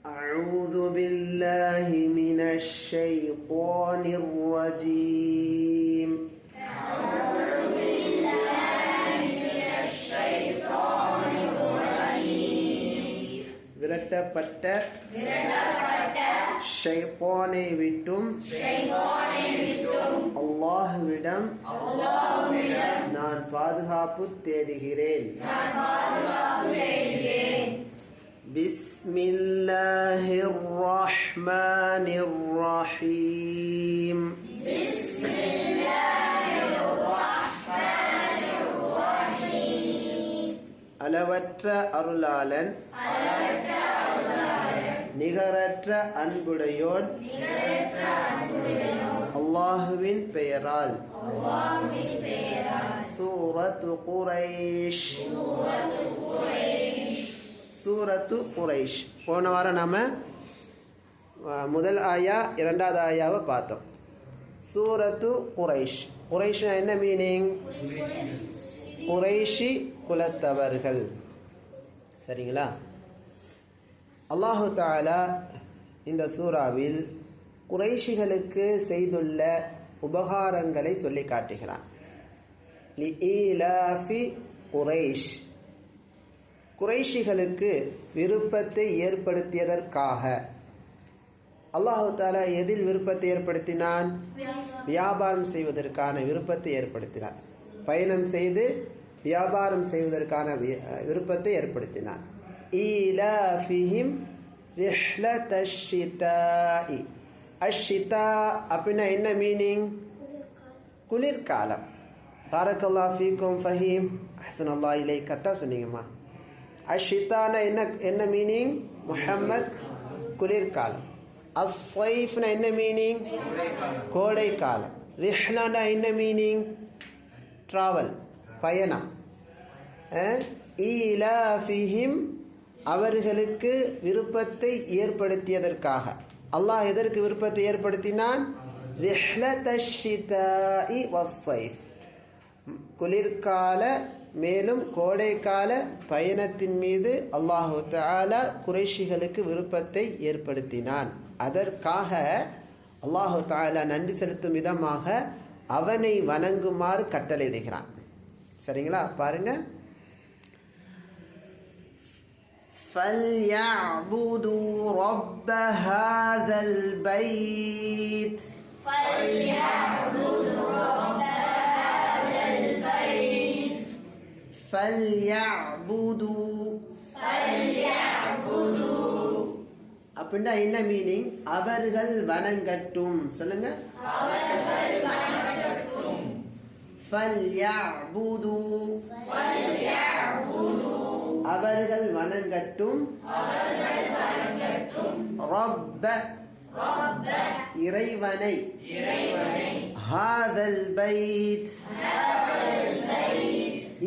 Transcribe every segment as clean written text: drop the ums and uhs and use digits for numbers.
أعوذ بالله من الشيطان الرجيم. أعوذ بالله من الشيطان الرجيم. விரட்டப்பட்ட ஷைத்தானை விட்டும் அல்லாஹ்விடம் நான் பாதுகாப்பு தேடுகிறேன். பிஸ்மில்லாஹிர் ரஹ்மானிர் ரஹீம். அளவற்ற அருளாளன் நிகரற்ற அன்புடையோன் அல்லாஹுவின் பெயரால். சூரத்து குரைஷ். சூரத்து குரைஷ். போன வாரம் நாம முதல் ஆயா இரண்டாவது ஆயாவை பார்த்தோம். சூரத்து குரைஷ். குரைஷ்னா என்ன மீனிங்? குரைஷி குலத்தவர்கள். சரிங்களா? அல்லாஹு தஆலா இந்த சூறாவில் குறைஷிகளுக்கு செய்துள்ள உபகாரங்களை சொல்லி காட்டுகிறான். லிஈலாஃபி குரைஷ். குறைஷிகளுக்கு விருப்பத்தை ஏற்படுத்தியதற்காக அல்லாஹு தஆலா எதில் விருப்பத்தை ஏற்படுத்தினான்? வியாபாரம் செய்வதற்கான விருப்பத்தை ஏற்படுத்தினான். பயணம் செய்து வியாபாரம் செய்வதற்கான விருப்பத்தை ஏற்படுத்தினான். ஈலாஃபிஹிம் ரிஹ்லத்தஷ் ஷிதாஇ. அஷ்ஷிதா அப்படின்னா என்ன மீனிங்? குளிர்காலம். பாரக்கல்லாஹு ஃபீக்கும் ஃபஹீம். அஹ்ஸனல்லாஹு இலைக். கரெக்டாக சொன்னீங்கம்மா. அஷ்ஷிதானா என்ன மீனிங்? முஹம்மத், குளிர்காலம். அஸ்ஸைஃப்னா என்ன மீனிங்? கோடை காலம். ரிஹ்லானா என்ன மீனிங்? டிராவல், பயணம். ஈலாஃபிஹிம் அவர்களுக்கு விருப்பத்தை ஏற்படுத்தியதற்காக. அல்லாஹ் எதற்கு விருப்பத்தை ஏற்படுத்தினான்? ரிஹ்லத்தஷ் ஷிதாஇ வஸ்ஸைஃப். குளிர்கால மேலும் கோடைக்கால பயணத்தின் மீது அல்லாஹு தஆலா குறைஷிகளுக்கு விருப்பத்தை ஏற்படுத்தினான். அதற்காக அல்லாஹு தஆலா நன்றி செலுத்தும் விதமாக அவனை வணங்குமாறு கட்டளையிடுகிறான். சரிங்களா? பாருங்க. فَلْيَعْبُدُوا رَبَّ هَذَا الْبَيْتِ. فَلْيَعْبُدُوا அப்படின்னா என்ன மீனிங்? அவர்கள் வணங்கட்டும். சொல்லுங்க. فَلْيَعْبُدُوا அவர்கள் வணங்கட்டும். ரப்ப இறைவனை. ஹாதல் பைத்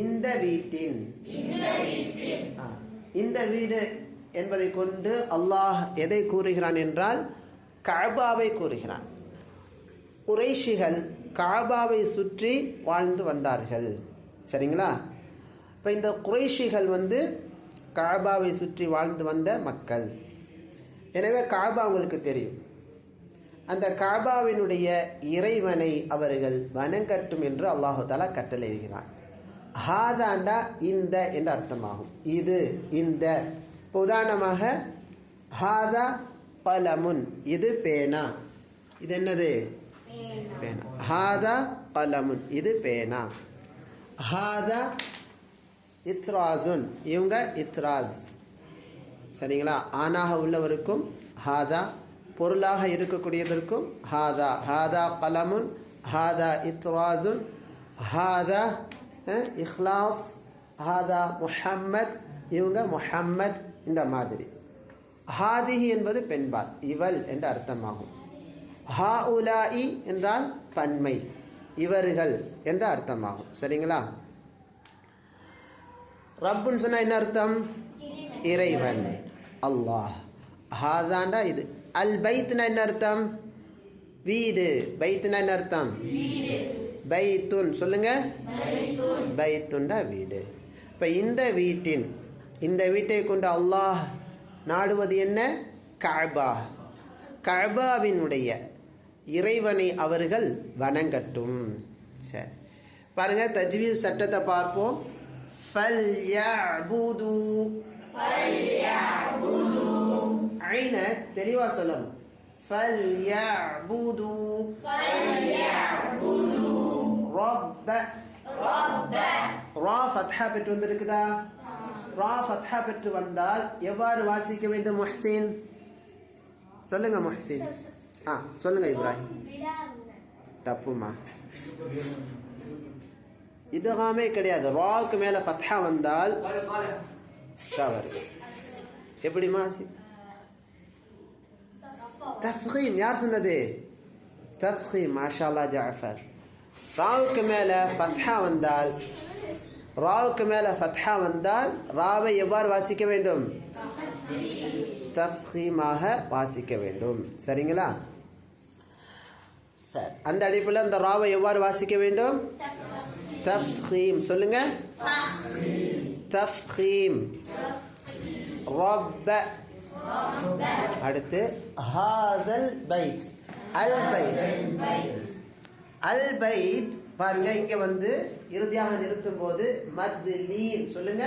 இந்த வீட்டின். இந்த வீடு என்பதை கொண்டு அல்லாஹ் எதை கூறுகிறான் என்றால் கஅபாவை கூறுகிறான். குறைஷிகள் கஅபாவை சுற்றி வாழ்ந்து வந்தார்கள். சரிங்களா? இப்போ இந்த குறைஷிகள் கஅபாவை சுற்றி வாழ்ந்து வந்த மக்கள். எனவே கஅபா உங்களுக்கு தெரியும். அந்த கஅபாவினுடைய இறைவனை அவர்கள் வணங்கட்டும் என்று அல்லாஹு தஆலா கட்டளையிடுகிறான். ஹாதாண்டா இந்த என்று அர்த்தமாகும். இது, இந்த. இப்போ உதாரணமாக ஹாதா கலமுன், இது பேனா. இது என்னது? பேனா. ஹாதா கலமுன், இது பேனா. ஹாதா இத்ராசுன், இவங்க இத்ராஸ். சரிங்களா? ஆணாக உள்ளவருக்கும் ஹாதா, பொருளாக இருக்கக்கூடியதற்கும் ஹாதா. ஹாதா கலமுன், ஹாதா இத்ராசுன், ஹாதா இஹ்லாஸ், ஹாதா முஹம்மத், இவங்க முஹம்மத். இந்த மாதிரி. ஹாதிஹி என்பது பெண்பால், இவள் என்ற அர்த்தமாகும். ஹாஉலாஇ என்றால் பன்மை, இவர்கள் என்ற அர்த்தமாகும். சரிங்களா? ரப்புன்னு சொன்னா என்ன அர்த்தம்? இறைவன், அல்லாஹ். ஹாதாண்டா இது. அல் பைத்னா என்ன அர்த்தம்? வீடு. பைத்னா என்ன அர்த்தம்? பைத்துன். சொல்லுங்க. பைத்துண்டா வீடு. இப்போ இந்த வீட்டை கொண்டு அல்லாஹ் நாடுவது என்ன? கஅபா, கஅபாவினுடைய இறைவனை அவர்கள் வணங்கட்டும். சரி, பாருங்க தஜ்வீத் சட்டத்தை பார்ப்போம். ஃபல்யஅபுது, ஐன தெளிவா சொல்லணும். ஃபல்யஅபுது ரப்ப, ரா ஃபத்ஹா பெற்று வந்திருக்குதா? ரா ஃபத்ஹா பெற்று வந்தால் எவ்வாறு வாசிக்க வேண்டும் முஹ்சின்? சொல்லுங்க முஹ்சின். சொல்லுங்க இப்ராஹிம். தப்புமா, இதுகாமே கிடையாது. ராவுக்கு மேல ஃபத்ஹா வந்தால் தவறு. எப்படிமா? தஃப்கீம். யார் சொன்னது? தஃப்கீம். மாஷா அல்லாஹ் ஜாஃபர். ராவுக்கு மேல ஃபத்ஹா வந்தால், ராவுக்கு மேல ஃபத்ஹா வந்தால் ராவை எவ்வாறு வாசிக்க வேண்டும்? தஃப்கீமாக வாசிக்க வேண்டும். சரிங்களா? சரி, அந்த அடிப்பில் அந்த ராவை எவ்வாறு வாசிக்க வேண்டும்? தஃப்கீம். சொல்லுங்க. தஃப்கீம். ரப்ப. அடுத்து ஹாதல் பைத். அல் பைத். அல் பைத் பாருங்க, இங்க வந்து இறுதியாக நிறுத்தும் போது மத்லீன். சொல்லுங்க.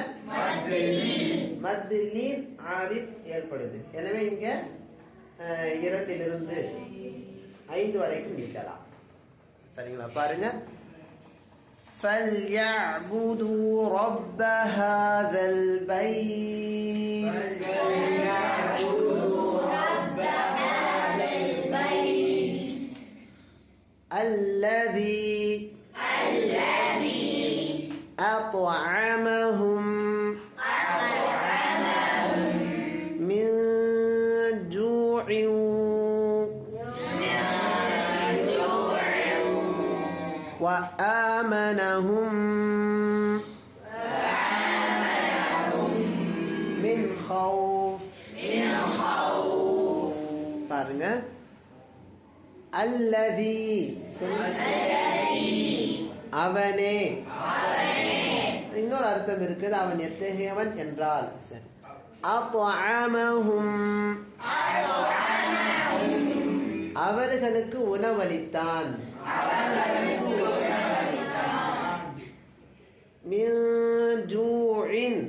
மத்லீன் ஆரிப் ஏற்படுது. எனவே இங்க 2 5 வரைக்கும் நீட்டலாம். சரிங்களா? பாருங்க. فَلْيَعْبُدُوا رَبَّ هَذَا الْبَيْتِ الَّذِي أَطْعَمَهُم مِّن جُوعٍ وآمنهم من خوف. பாருங்க. அல்லதி, அவனே. இன்னொரு அர்த்தம் இருக்குது, அவன் எத்தகையவன் என்றால். சரி. அத்அமஹும், அவர்களுக்கு உணவளித்தான். மின் ஜூஇன்,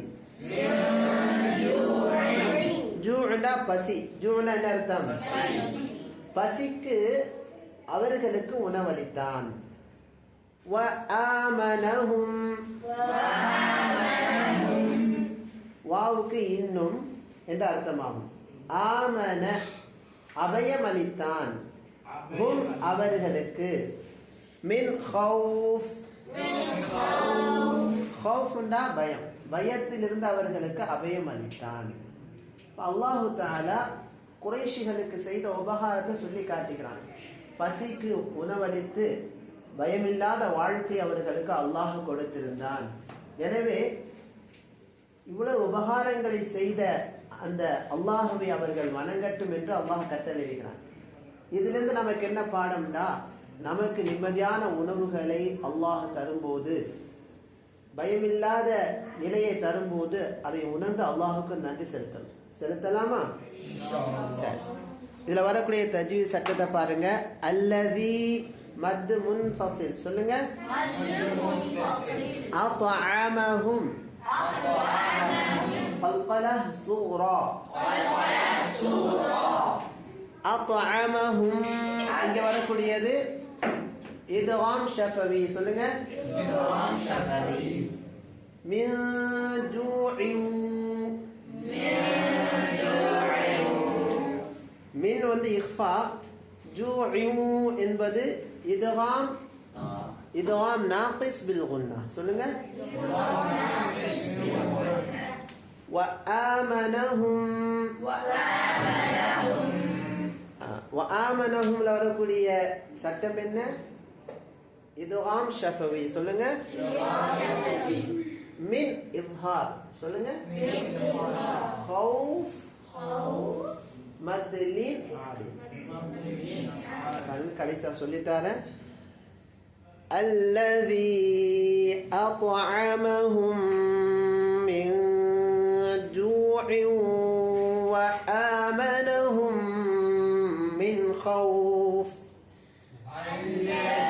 ஜூஅனா பசி. ஜூஅனா என்ன அர்த்தம்? பசிக்கு அவர்களுக்கு உணவளித்தான். வ ஆமனஹும், வாவுக்கு இன்னும் என்று அர்த்தமாகும். ஆமன அபயமளித்தான். ஹும் அவர்களுக்கு. மின் ஹவுஃப், ஹவுஃப்னா பயம், பயத்திலிருந்து அவர்களுக்கு அபயம் அளித்தான். அல்லாஹு தஆலா குறைஷிகளுக்கு செய்த உபகாரத்தை சொல்லி காட்டுகிறான். பசிக்கு உணவளித்து பயமில்லாத வாழ்க்கை அவர்களுக்கு அல்லாஹ் கொடுத்திருந்தான். எனவே இவ்வளவு உபகாரங்களை செய்த அந்த அல்லாஹுவை அவர்கள் வணங்கட்டும் என்று அல்லாஹ் கட்டளையிடுகிறான். இதிலிருந்து நமக்கு என்ன பாடம்னா, நமக்கு நிம்மதியான உணவுகளை அல்லாஹ் தரும்போது, பயமில்லாத நிலையை தரும்போது அதை உணர்ந்து அல்லாஹுக்கு நன்றி செலுத்தணும். செலுத்தலாமா? சரி, இதுல வரக்கூடிய தஜ்வீத் சட்டத்தை பாருங்க. அல்லதி மத் முன்ஃபஸில். சொல்லுங்க. அத்அமஹும், قلقلة صغرى. أطعمهم இங்க வரக்கூடியது இத்காம் ஷஃபவி. சொல்லுங்க. من جوع. من வந்து இக்ஃபா, ஜூஉ என்பது இத்காம். இத்காம் நாகிஸ் பில் குன்னா. சொல்லுங்க. وآمنهم. وآمنهم வரக்கூடிய சட்டம் என்ன? இத்காம் ஷஃபவி. சொல்லுங்க. மின் இத்ஹார். சொல்லுங்க. خوف மத்லீன் ஆடி. கடைசியா சொல்லித்தாரேன். الذي أطعمهم من جوع وآمنهم الخوف. الذي